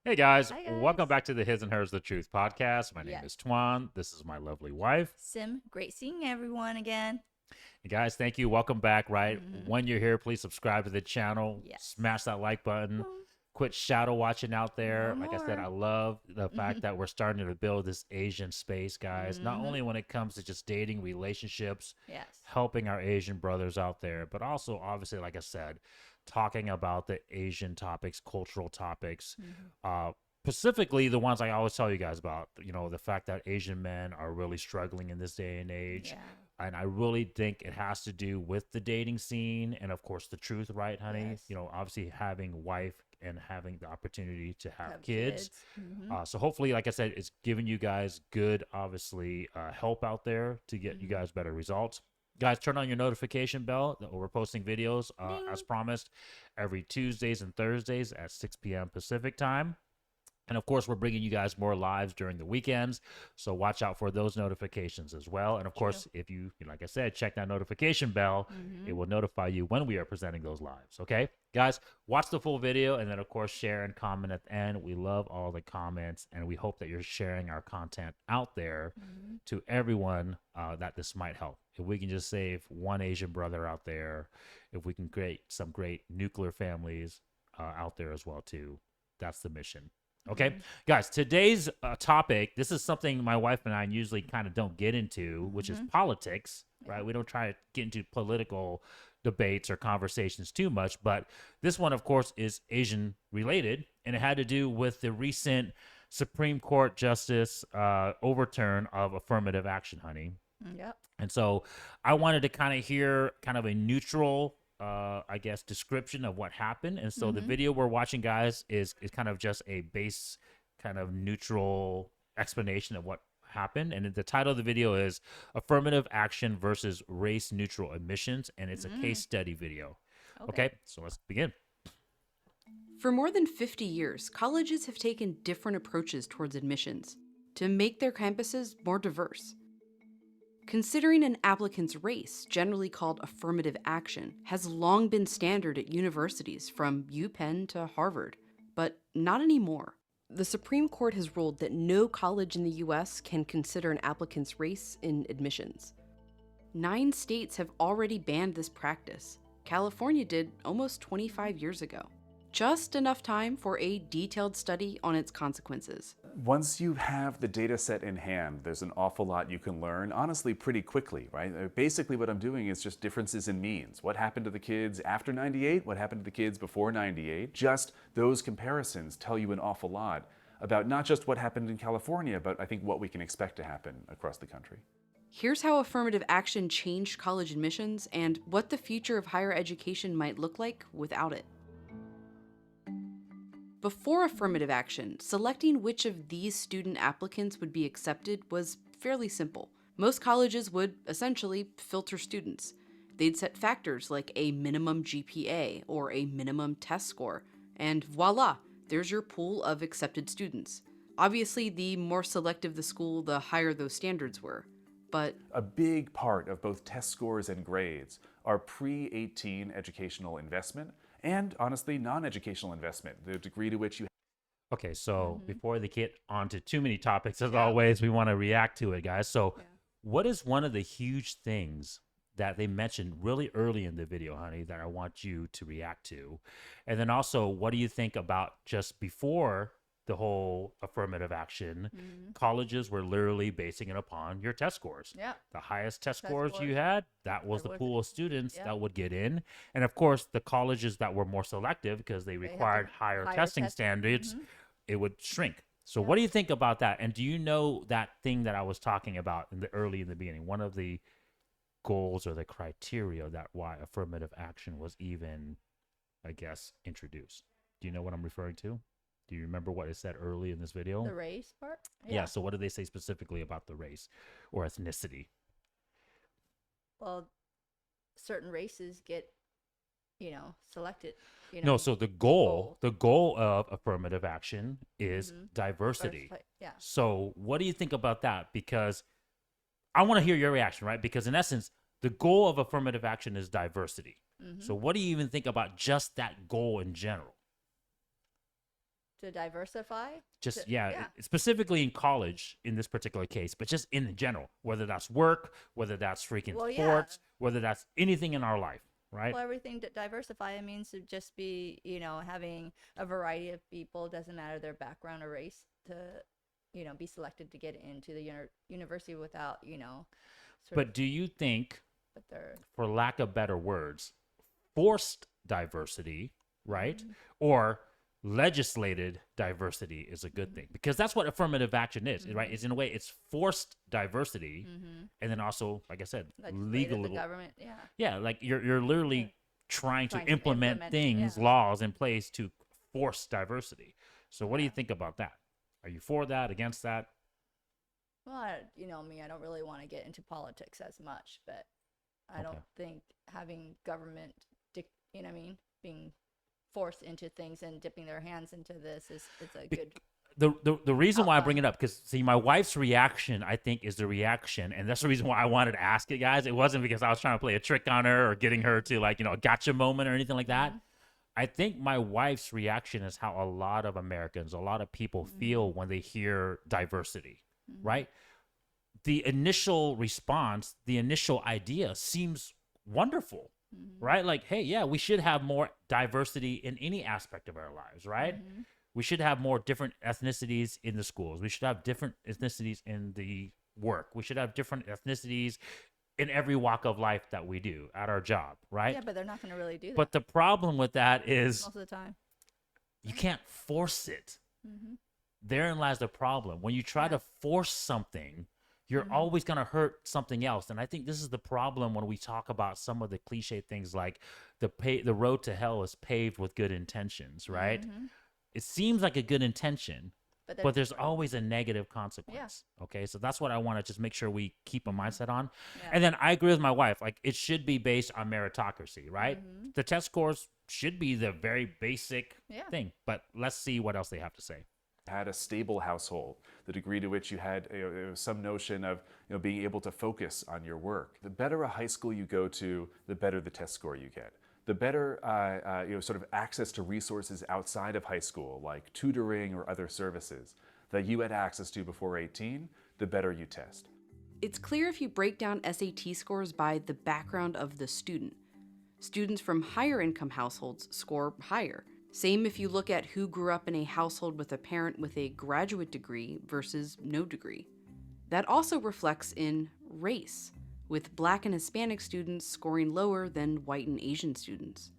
Hey guys, Hi welcome guys. back to the His and Hers the Truth podcast. My name Yes. is Tuan. This is my lovely wife. Sim, great seeing everyone again. And guys, thank you. Welcome back. Right Mm-hmm. when you're here, please subscribe to the channel, Yes. smash that like button, Boom. quit shadow watching out No there. Like I said, more. I love the fact Mm-hmm. that we're starting to build this Asian space, guys. Not Mm-hmm. only when it comes to just dating, relationships, Yes. helping our Asian brothers out there, but also, obviously, like I said, talking about the Asian topics, cultural topics, Mm-hmm. uh, specifically the ones I always tell you guys about. The fact that Asian men are really struggling in this day and age. Yeah. And I really think it has to do with the dating scene and, of course, the truth, right, honey? Yes. Obviously having wife and having the opportunity to have Have kids. kids. Mm-hmm. So hopefully, like I said, it's giving you guys good, obviously, help out there to get you Mm-hmm. guys better results. Guys, turn on your notification bell. We're posting videos, as Ding. promised, every Tuesdays and Thursdays at 6 p.m. Pacific time. And of course, we're bringing you guys more lives during the weekends. So watch out for those notifications as well. And of True. course, if you, like I said, check that notification bell, it Mm-hmm. will notify you when we are presenting those lives. Okay. Guys, watch the full video and then, of course, share and comment at the end. We love all the comments and we hope that you're sharing our content out there Mm-hmm. to everyone that this might help. If we can just save one Asian brother out there, if we can create some great nuclear families out there as well, too, that's the mission. Okay, Mm-hmm. guys, today's topic, this is something my wife and I usually kind of don't get into, which is Mm-hmm. politics, Yeah. right? We don't try to get into political debates or conversations too much, but this one, of course, is Asian related, and it had to do with the recent Supreme Court justice overturn of affirmative action, honey. Yep. And so I wanted to kind of hear kind of a neutral, I guess, description of what happened. And so the Mm-hmm. video we're watching, guys, is kind of just a base, kind of neutral explanation of what happened. And the title of the video is Affirmative Action versus Race Neutral Admissions. And it's a Mm-hmm. case study video. Okay. Okay, so let's begin. For more than 50 years, colleges have taken different approaches towards admissions to make their campuses more diverse. Considering an applicant's race, generally called affirmative action, has long been standard at universities from UPenn to Harvard, but not anymore. The Supreme Court has ruled that no college in the US can consider an applicant's race in admissions. 9 states have already banned this practice. California did almost 25 years ago. Just enough time for a detailed study on its consequences. Once you have the data set in hand, there's an awful lot you can learn, honestly, pretty quickly, right? Basically, what I'm doing is just differences in means. What happened to the kids after 98? What happened to the kids before 98? Just those comparisons tell you an awful lot about not just what happened in California, but I think what we can expect to happen across the country. Here's how affirmative action changed college admissions and what the future of higher education might look like without it. Before affirmative action, selecting which of these student applicants would be accepted was fairly simple. Most colleges would essentially filter students. They'd set factors like a minimum GPA or a minimum test score, and voila, there's your pool of accepted students. Obviously, the more selective the school, the higher those standards were. But A big part of both test scores and grades are pre-18 educational investment and, honestly, non-educational investment, the degree to which you Okay, so Mm-hmm. before they get onto too many topics, as Yeah. always, we want to react to it, guys. So, Yeah. what is one of the huge things that they mentioned really early in the video, honey, that I want you to react to? And then also, what do you think about just before the whole affirmative action? Mm-hmm. Colleges were literally basing it upon your test scores. Yep. The highest test Test scores you scores. had, that was That the was pool of students Yep. that would get in. And of course, the colleges that were more selective because they They have required to higher higher testing test. standards, Mm-hmm. it would shrink. So Yep. what do you think about that? And do you know that thing that I was talking about in the beginning? One of the goals or the criteria that why affirmative action was even, I guess, introduced. Do you know what I'm referring to? Do you remember what it said early in this video? The race part. Yeah, so what did they say specifically about the race or ethnicity? Well, certain races get, selected. No, so the goal of affirmative action is Mhm. diversity. Yeah. So, what do you think about that? Because I want to hear your reaction, right? Because in essence, the goal of affirmative action is diversity. Mm-hmm. So, what do you even think about just that goal in general? To diversify. Just To- yeah, specifically in college in this particular case, but just in general, whether that's work, whether that's freaking Well, yeah. sports, whether that's anything in our life, right? Well, everything to diversify, it means to just be, having a variety of people, doesn't matter their background or race, to, be selected to get into the university without, sort But of, do you think, but they're, for lack of better words, forced diversity, right? Mm-hmm. Or legislated diversity is a good thing, because that's what affirmative action is, right? It's in a way, it's forced diversity, and then also, like I said, legislated, legal. the government, yeah. Yeah, like you're literally trying to Trying to implement implement, things, yeah. laws in place to force diversity. So what do you think about that? Are you for that, against that? Well, me, I don't really want to get into politics as much, but I Okay. don't think having government, being forced into things and dipping their hands into this is a good. The reason why I bring outline. it up, because see, my wife's reaction, I think, is the reaction, and that's the reason why I wanted to ask it, guys. It wasn't because I was trying to play a trick on her or getting her to, like, a gotcha moment or anything like that. I think my wife's reaction is how a lot of Americans, a lot of people feel when they hear diversity, right? The initial response, the initial idea seems wonderful, right? Like, hey, yeah, we should have more diversity in any aspect of our lives, right? We should have more different ethnicities in the schools. We should have different ethnicities in the work. We should have different ethnicities in every walk of life that we do at our job, right? Yeah, but they're not going to really do that But the problem with that is most of the time. you can't force it. Therein lies the problem. When you try to force something, you're always going to hurt something else. And I think this is the problem when we talk about some of the cliche things like the road to hell is paved with good intentions, right? It seems like a good intention, but there's always a negative consequence. Okay, so that's what I want to just make sure we keep a mindset on. Yeah. And then I agree with my wife. Like, it should be based on meritocracy, right? The test scores should be the very basic thing. But let's see what else they have to say. Had a stable household, the degree to which you had some notion of being able to focus on your work. The better a high school you go to, the better the test score you get. The better sort of access to resources outside of high school, like tutoring or other services, that you had access to before 18, the better you test. It's clear if you break down SAT scores by the background of the student. Students from higher income households score higher. Same if you look at who grew up in a household with a parent with a graduate degree versus no degree. That also reflects in race, with Black and Hispanic students scoring lower than white and Asian students.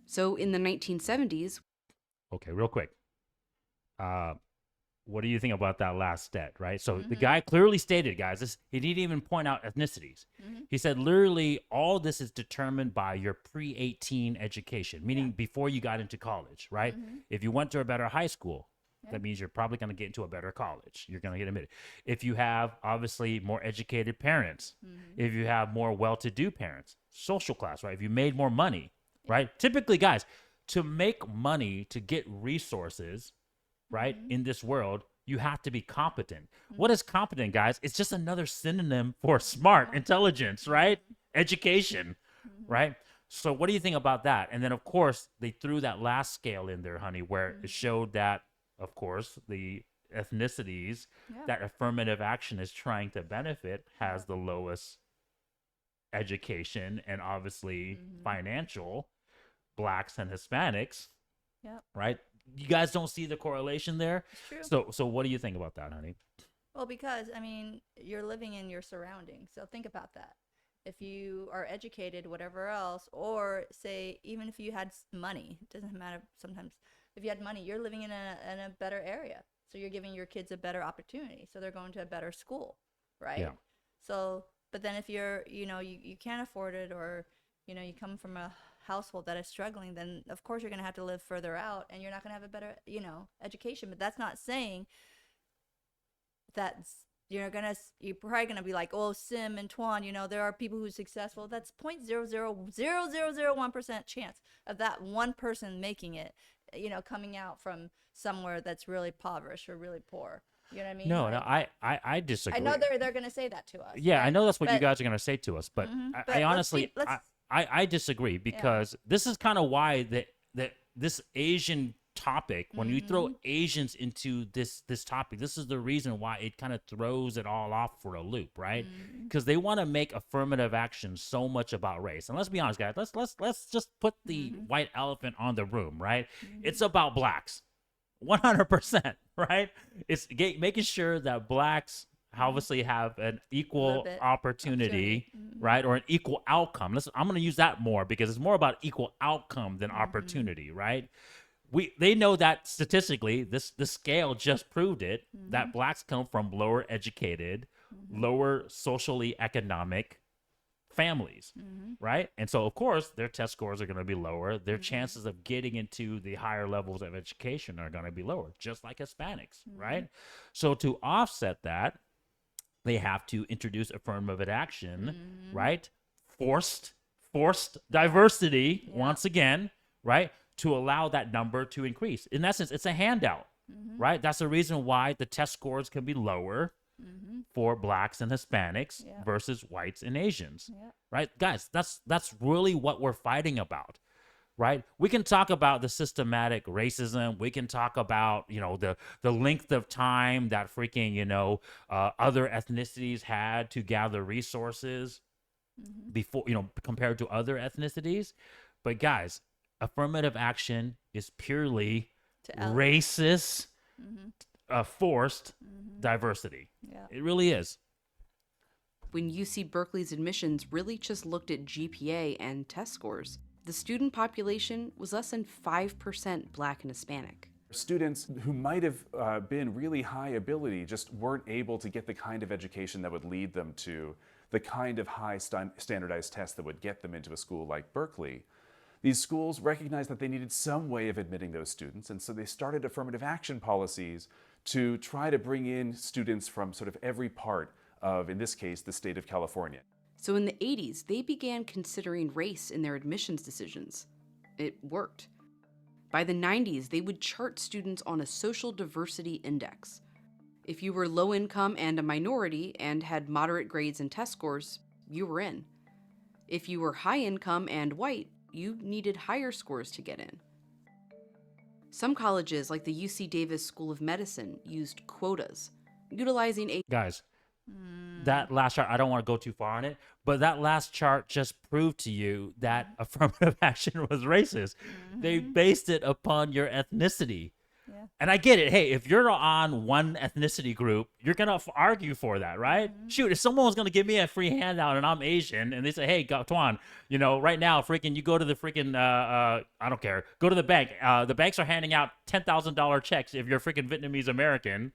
So in the 1970s... Okay, real quick. What do you think about that last stat, right? So the guy clearly stated, guys, he didn't even point out ethnicities. He said literally all this is determined by your pre-18 education, meaning before you got into college, right? If you went to a better high school, that means you're probably going to get into a better college. You're going to get admitted. If you have, obviously, more educated parents, if you have more well-to-do parents, social class, right? If you made more money, right? Typically, guys, to make money, to get resources, right, in this world, you have to be competent. What is competent, guys? It's just another synonym for smart, intelligence, right? Education, right? So what do you think about that? And then, of course, they threw that last scale in there, honey, where it showed that, of course, the ethnicities that affirmative action is trying to benefit has the lowest education and obviously financial, Blacks and Hispanics, right? You guys don't see the correlation there? It's true. So what do you think about that, honey? Well, because, you're living in your surroundings. So think about that. If you are educated, whatever else, or say, even if you had money, it doesn't matter sometimes. If you had money, you're living in a better area. So you're giving your kids a better opportunity. So they're going to a better school, right? Yeah. So, but then if you're, you can't afford it, or, you come from a household that is struggling, then of course you're going to have to live further out, and you're not going to have a better, education. But that's not saying that you're probably going to be like, oh, Sim and Tuan, there are people who are successful. That's 0.00001% chance of that one person making it, coming out from somewhere that's really impoverished or really poor. You know what I mean? No, I disagree. I know they're going to say that to us. Yeah, right? I know that's what you But- guys are going to say to us, but but I honestly, let's I disagree, because this is kind of why this Asian topic, when you throw Asians into this topic, this is the reason why it kind of throws it all off for a loop, right? Because they want to make affirmative action so much about race. And let's be honest, guys, let's just put the white elephant on the room, right? It's about blacks. 100%, right? It's making sure that blacks obviously have an equal opportunity, right? Or an equal outcome. I'm going to use that more because it's more about equal outcome than opportunity, right? They know that statistically, the scale just proved it, that blacks come from lower educated, lower socially economic families, right? And so, of course, their test scores are going to be lower. Their chances of getting into the higher levels of education are going to be lower, just like Hispanics, right? So to offset that, they have to introduce affirmative action, right? Forced diversity, once again, right? To allow that number to increase. In essence, it's a handout, right? That's the reason why the test scores can be lower for blacks and Hispanics versus whites and Asians, right? Guys, that's really what we're fighting about, right? We can talk about the systematic racism. We can talk about, the length of time that freaking, other ethnicities had to gather resources before, compared to other ethnicities. But guys, affirmative action is purely racist, forced diversity. Yeah. It really is. When UC Berkeley's admissions really just looked at GPA and test scores, the student population was less than 5% Black and Hispanic. Students who might have been really high ability just weren't able to get the kind of education that would lead them to the kind of high standardized tests that would get them into a school like Berkeley. These schools recognized that they needed some way of admitting those students, and so they started affirmative action policies to try to bring in students from sort of every part of, in this case, the state of California. So in the 80s, they began considering race in their admissions decisions. It worked. By the 90s, they would chart students on a social diversity index. If you were low income and a minority and had moderate grades and test scores, you were in. If you were high income and white, you needed higher scores to get in. Some colleges, like the UC Davis School of Medicine, used quotas, utilizing a... Guys, that last chart, I don't want to go too far on it, but that last chart just proved to you that affirmative action was racist. They based it upon your ethnicity. Yeah. And I get it. Hey, if you're on one ethnicity group, you're going to argue for that, right? Shoot, if someone was going to give me a free handout and I'm Asian and they say, hey, Tuan, right now, freaking, you go to the freaking, I don't care, go to the bank. The banks are handing out $10,000 checks if you're freaking Vietnamese American.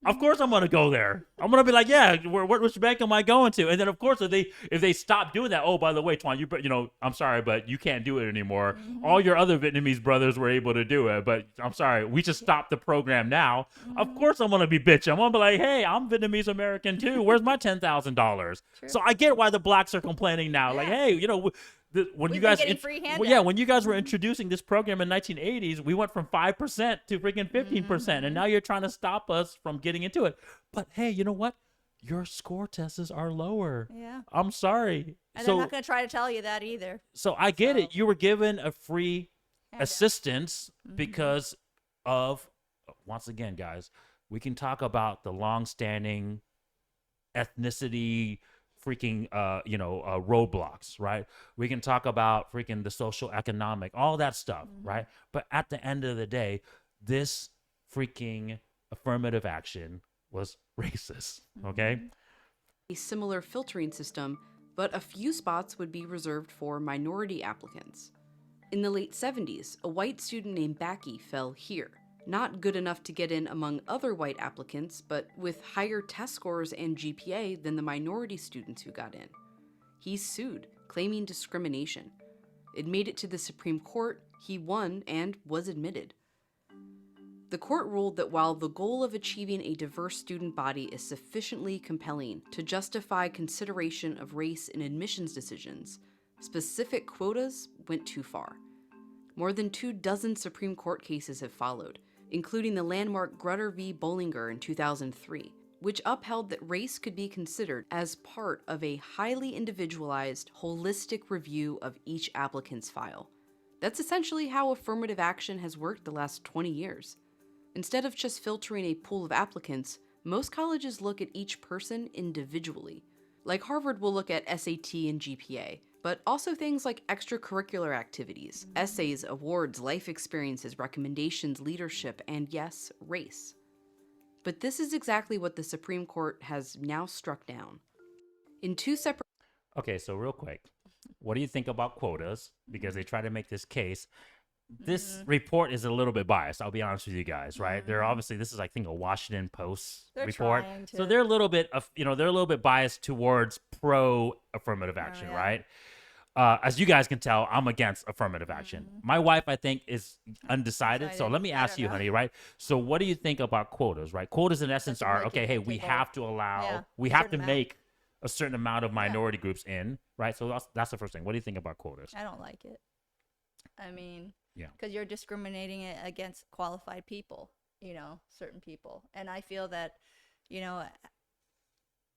Of course I'm gonna go there. I'm gonna be like, yeah, which bank am I going to? And then of course if they stop doing that, oh, by the way, Tuan, I'm sorry, but you can't do it anymore. All your other Vietnamese brothers were able to do it, but I'm sorry, we just stopped the program now. Of course I'm gonna be bitching. I'm gonna be like, hey, I'm Vietnamese American too. Where's my $10,000? So I get why the blacks are complaining now. Like, hey, when you guys when you guys were introducing this program in 1980s, we went from 5% to freaking 15%, and now you're trying to stop us from getting into it. But hey, you know what? Your score tests are lower. Yeah. I'm sorry. And they're not going to try to tell you that either. So I get it. You were given a free assistance because of, once again, guys, we can talk about the long-standing ethnicity freaking roadblocks, right? We can talk about freaking the social economic, all that stuff, right? But at the end of the day, this freaking affirmative action was racist, okay? A similar filtering system, but a few spots would be reserved for minority applicants. In the late 70s, a white student named Backy fell here. Not good enough to get in among other white applicants, but with higher test scores and GPA than the minority students who got in. He sued, claiming discrimination. It made it to the Supreme Court, he won, and was admitted. The court ruled that while the goal of achieving a diverse student body is sufficiently compelling to justify consideration of race in admissions decisions, specific quotas went too far. More than 24 Supreme Court cases have followed, including the landmark Grutter v. Bollinger in 2003, which upheld that race could be considered as part of a highly individualized, holistic review of each applicant's file. That's essentially how affirmative action has worked the last 20 years. Instead of just filtering a pool of applicants, most colleges look at each person individually. Like Harvard will look at SAT and GPA, but also things like extracurricular activities, essays, awards, life experiences, recommendations, leadership, and yes, race. But this is exactly what the Supreme Court has now struck down. In two separate... Okay, so real quick, what do you think about quotas? Because they try to make this case. This report is a little bit biased. I'll be honest with you guys, right? They're obviously, this is I think a Washington Post They're report, trying to. so they're a little bit of, they're a little bit biased towards pro affirmative action, yeah. right? As you guys can tell, I'm against affirmative action. My wife, I think, is undecided. So Decided. let me I ask don't you, know. honey, right? So what do you think about quotas, right? Quotas in essence Just are, like okay, you hey, can we take have to allow, Yeah, we a have to certain amount. make a certain amount of minority groups in, right? So that's the first thing. What do you think about quotas? I don't like it. I mean, Yeah. because you're discriminating it against qualified people, certain people. And I feel that,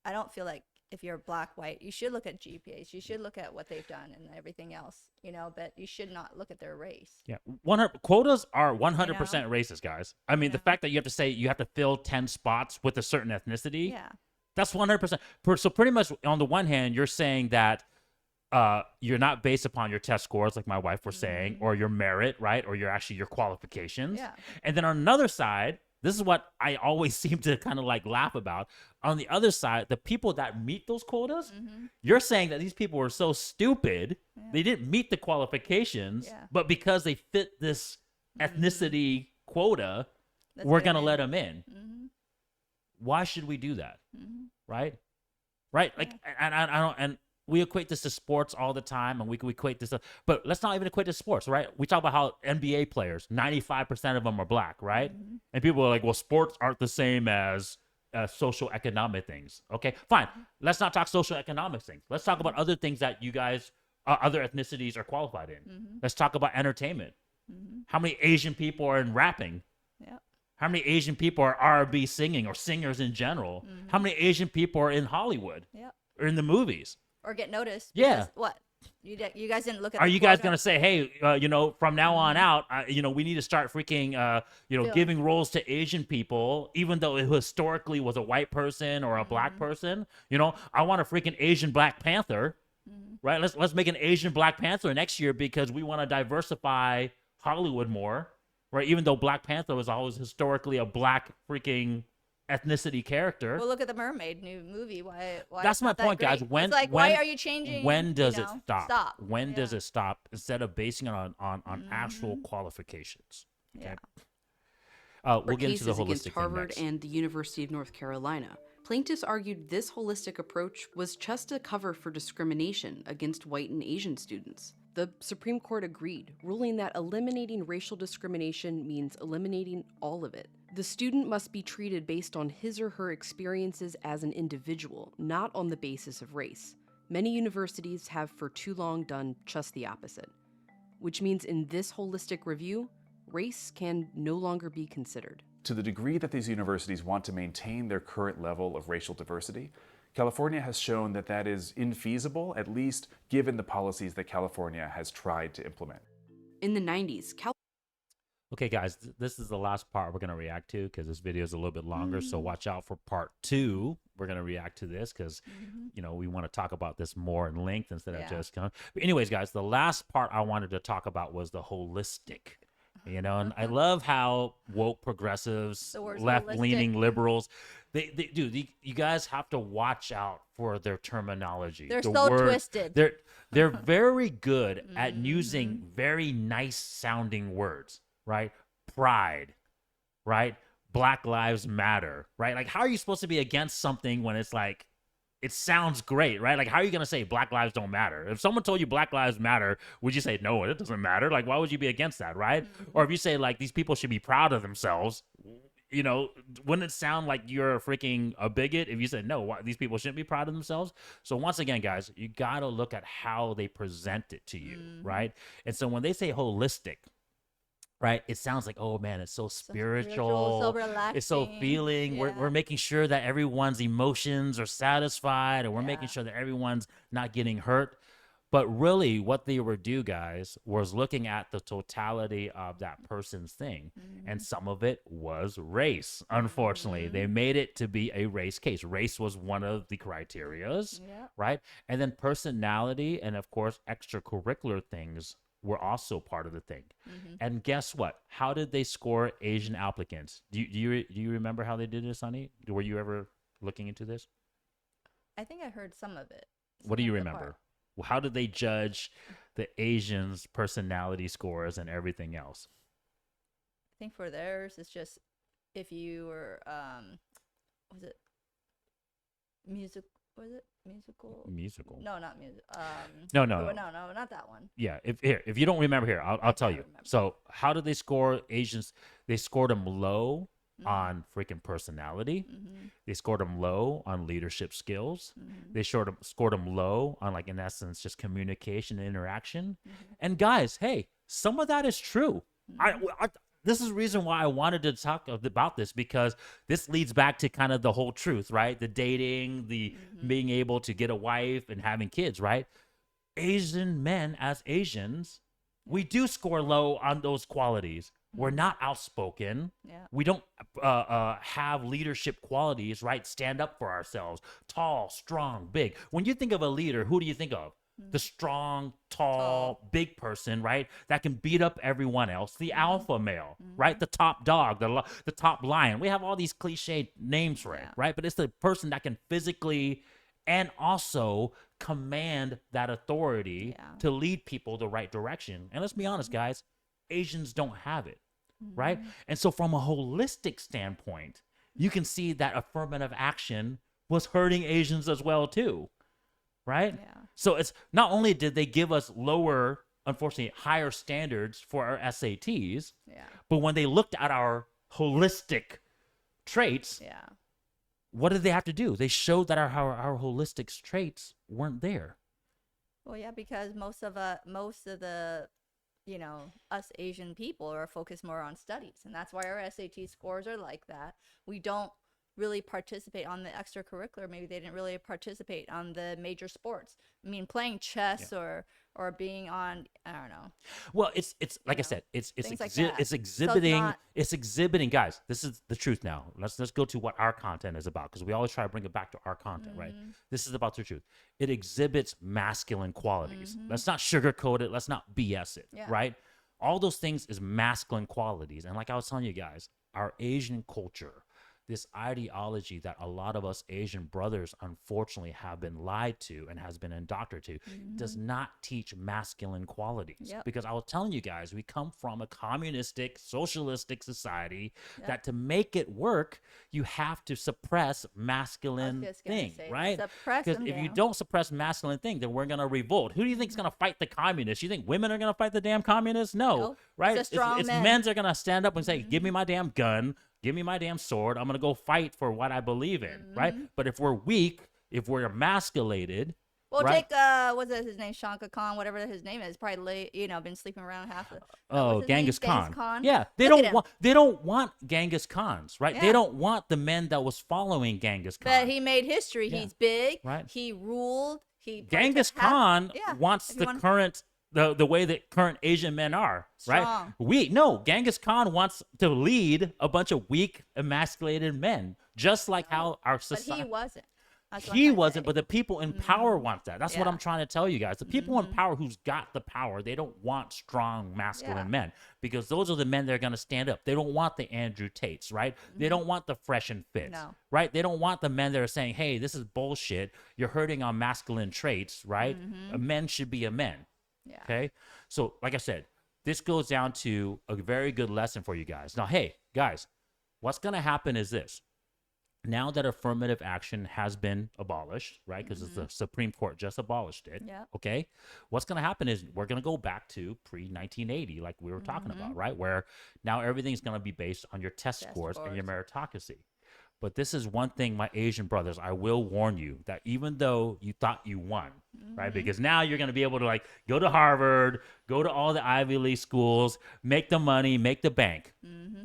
I don't feel like if you're black, white, you should look at GPAs. You should look at what they've done and everything else, but you should not look at their race. Yeah, 100 quotas are 100% racist, guys. I mean, the Yeah. fact that you have to say you have to fill 10 spots with a certain ethnicity, Yeah. that's 100%. So pretty much on the one hand, you're saying that you're not based upon your test scores, like my wife was saying, or your merit, right? Or your qualifications. Yeah. And then on another side, this is what I always seem to kind of like laugh about. On the other side, the people that meet those quotas, you're saying that these people were so stupid, they didn't meet the qualifications, Yeah. but because they fit this ethnicity quota, Let's we're get going to 'em let in. them in. Why should we do that? Right? Like, and I don't, and we equate this to sports all the time, and we equate this to, but let's not even equate to sports, right? We talk about how NBA players, 95% of them are black, right? And people are like, well, sports aren't the same as social economic things. Okay, fine. Let's not talk social economic things. Let's talk about other things that you guys, other ethnicities are qualified in. Let's talk about entertainment. How many Asian people are in rapping? Yep. How many Asian people are R&B singing or singers in general? How many Asian people are in Hollywood Yep. or in the movies? Or get noticed. Yeah. Because what? You guys didn't look at. Are the you guys quota? going to say, hey, from now on out, we need to start freaking, giving roles to Asian people, even though it historically was a white person or a black person? I want a freaking Asian Black Panther, right? Let's make an Asian Black Panther next year because we want to diversify Hollywood more, right? Even though Black Panther was always historically a black freaking ethnicity character. Well, look at the Mermaid new movie. Why? That's it's my not that point, guys. great? When It's like, when, why are you changing? When does it stop? Stop. When does Yeah. it stop? Instead of basing it on actual qualifications. Okay. We'll get into the cases against holistic thing Harvard next. and the University of North Carolina. Plaintiffs argued this holistic approach was just a cover for discrimination against white and Asian students. The Supreme Court agreed, ruling that eliminating racial discrimination means eliminating all of it. The student must be treated based on his or her experiences as an individual, not on the basis of race. Many universities have for too long done just the opposite, which means in this holistic review, race can no longer be considered. To the degree that these universities want to maintain their current level of racial diversity, California has shown that that is infeasible, at least given the policies that California has tried to implement. In the 90s, Okay, guys, this is the last part we're going to react to because this video is a little bit longer. So watch out for part 2. We're going to react to this because, we want to talk about this more in length instead of just kind of. But anyways, guys, the last part I wanted to talk about was the holistic. And I love how woke progressives, The word's left-leaning holistic. liberals, you guys have to watch out for their terminology. They're The so word- twisted. They're very good at using very nice sounding words, right? Pride, right? Black Lives Matter, right? Like, how are you supposed to be against something when it's like, it sounds great, right? Like, how are you going to say Black Lives don't matter? If someone told you Black Lives Matter, would you say, no, it doesn't matter? Like, why would you be against that, right? Or if you say, like, these people should be proud of themselves, wouldn't it sound like you're a bigot if you said, no, these people shouldn't be proud of themselves? So once again, guys, you got to look at how they present it to you, right? And so when they say holistic, right, it sounds like, oh man, it's so spiritual, so relaxing. it's so feeling. We're making sure that everyone's emotions are satisfied, and we're making sure that everyone's not getting hurt. But really, what they were do, guys, was looking at the totality of that person's thing. And some of it was race, unfortunately. They made it to be a race case. Race was one of the criterias, Yep. right? And then personality and, of course, extracurricular things were also part of the thing. And guess what? How did they score Asian applicants? Do you remember how they did this, honey? Were you ever looking into this? I think I heard some of it. What do some you of the remember? part. How did they judge the Asians' personality scores and everything else? I think for theirs, it's just if you were, was it music? Was it musical? Musical. No, not music. No, no, not that one. Yeah, if you don't remember here, I'll tell can't you. remember. So how did they score Asians? They scored them low on freaking personality. They scored them low on leadership skills. They scored them low on, like, in essence, just communication and interaction. And guys, hey, some of that is true. This is the reason why I wanted to talk about this, because this leads back to kind of the whole truth, right? The dating, the being able to get a wife and having kids, right? Asian men, as Asians, we do score low on those qualities. We're not outspoken. Yeah. We don't have leadership qualities, right? Stand up for ourselves. Tall, strong, big. When you think of a leader, who do you think of? The strong, tall, big person, right? That can beat up everyone else. The alpha male, right? The top dog, the top lion. We have all these cliched names for it, Yeah. right? But it's the person that can physically and also command that authority Yeah. to lead people the right direction. And let's be honest, guys, Asians don't have it, right? And so from a holistic standpoint, you can see that affirmative action was hurting Asians as well too, right? Yeah. So it's not only did they give us lower, unfortunately, higher standards for our SATs, Yeah. but when they looked at our holistic traits, Yeah. what did they have to do? They showed that our holistic traits weren't there. Well, yeah, because most of the, us Asian people are focused more on studies, and that's why our SAT scores are like that. We don't really participate on the extracurricular. Maybe they didn't really participate on the major sports. I mean, playing chess or being on, I don't know. Well, it's like I know, said, it's things like that. it's So exhibiting it's not- guys. This is the truth now. Let's go to what our content is about, because we always try to bring it back to our content, right? This is about the truth. It exhibits masculine qualities. Let's not sugarcoat it. Let's not BS it, Yeah. right? All those things is masculine qualities. And like I was telling you guys, our Asian culture, this ideology that a lot of us Asian brothers unfortunately have been lied to and has been indoctrinated to, does not teach masculine qualities. Yep. Because I was telling you guys, we come from a communistic, socialistic society that to make it work, you have to suppress masculine just gonna thing, say, right? suppress Because them if you down. don't suppress masculine thing, then we're gonna revolt. Who do you think is gonna fight the communists? You think women are gonna fight the damn communists? No, Nope. right? It's a strong it's men. men's are gonna stand up and say, "Give me my damn gun. Give me my damn sword. I'm going to go fight for what I believe in," right? But if we're weak, if we're emasculated, Well, right? take what's his name, Shanka Khan, whatever his name is, probably been sleeping around half the. Oh, what's his name? Genghis Khan. Yeah, Look at him. they don't want Genghis Khans, right? They Yeah. don't want the men that was following Genghis Khan. But he made history. Yeah. He's big. Right. He ruled. He Genghis Khan wants if the you want- current the way that current Asian men are, right? Strong. Genghis Khan wants to lead a bunch of weak, emasculated men, just like how our But society. he wasn't. That's what I'm He trying to wasn't, say. but the people in power want that. That's what Yeah. I'm trying to tell you guys. The people in power who's got the power, they don't want strong masculine Yeah. men, because those are the men that are going to stand up. They don't want the Andrew Tates, right? They don't want the fresh and fits, No. right? They don't want the men that are saying, "Hey, this is bullshit. You're hurting on masculine traits," right? A men should be a men. Yeah. Okay. So, like I said, this goes down to a very good lesson for you guys. Now, hey, guys, what's going to happen is this. Now that affirmative action has been abolished, right? Because the Supreme Court just abolished it. Yep. Okay. What's going to happen is we're going to go back to pre-1980, like we were talking about, right? Where now everything's going to be based on your test scores and your meritocracy. But this is one thing, my Asian brothers, I will warn you that even though you thought you won, right? Because now you're going to be able to, like, go to Harvard, go to all the Ivy League schools, make the money, make the bank.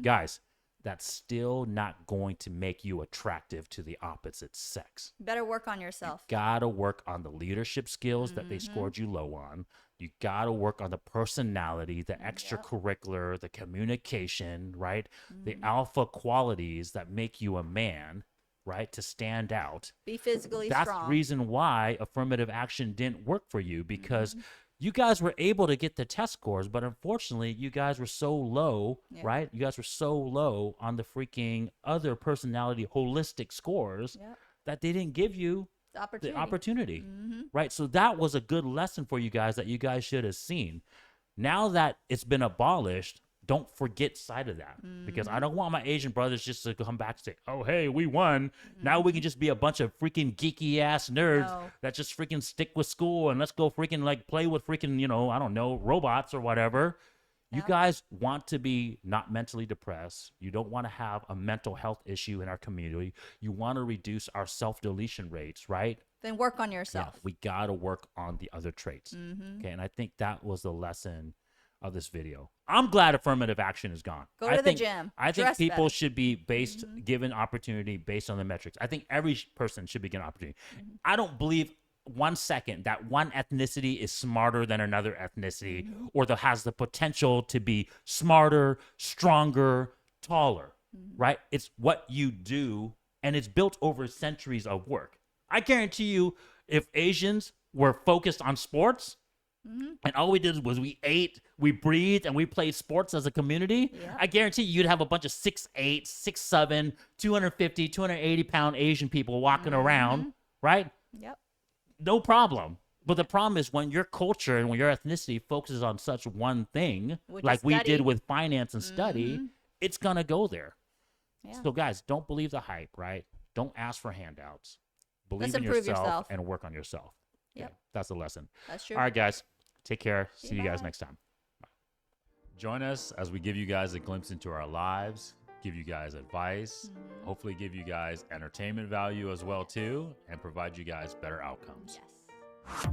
Guys, that's still not going to make you attractive to the opposite sex. You better work on yourself. Gotta work on the leadership skills that they scored you low on. You gotta work on the personality, the extracurricular, the communication, right? The alpha qualities that make you a man, right? To stand out. Be physically That's strong. the reason why affirmative action didn't work for you, because you guys were able to get the test scores, but unfortunately you guys were so low, right? You guys were so low on the freaking other personality holistic scores that they didn't give you the opportunity, right? So that was a good lesson for you guys that you guys should have seen. Now that it's been abolished, don't forget sight of that, because I don't want my Asian brothers just to come back and say, oh, hey, we won. Now we can just be a bunch of freaking geeky ass nerds that just freaking stick with school and let's go freaking like play with freaking, you know, I don't know, robots or whatever. You guys want to be not mentally depressed. You don't want to have a mental health issue in our community. You want to reduce our self-deletion rates, right? Then work on yourself. We got to work on the other traits. Okay, and I think that was the lesson of this video. I'm glad affirmative action is gone. Go to the gym. I think Dress people better. should be given opportunity based on the metrics. I think every person should be given opportunity. I don't believe 1 second that one ethnicity is smarter than another ethnicity or that has the potential to be smarter, stronger, taller, right? It's what you do, and it's built over centuries of work. I guarantee you, if Asians were focused on sports, and all we did was we ate, we breathed, and we played sports as a community, I guarantee you'd have a bunch of 6'8", 6'7", 250, 280-pound Asian people walking around, right? Yep. No problem. But the problem is when your culture and when your ethnicity focuses on such one thing, Which like is we study. did with finance and study, it's going to go there. Yeah. So guys, don't believe the hype, right? Don't ask for handouts. Believe Let's in improve yourself yourself. and work on yourself. Yep. Okay, that's the lesson. That's true. All right, guys. Take care. See you guys Bye. next time. Bye. Join us as we give you guys a glimpse into our lives, give you guys advice, hopefully give you guys entertainment value as well too, and provide you guys better outcomes. Yes.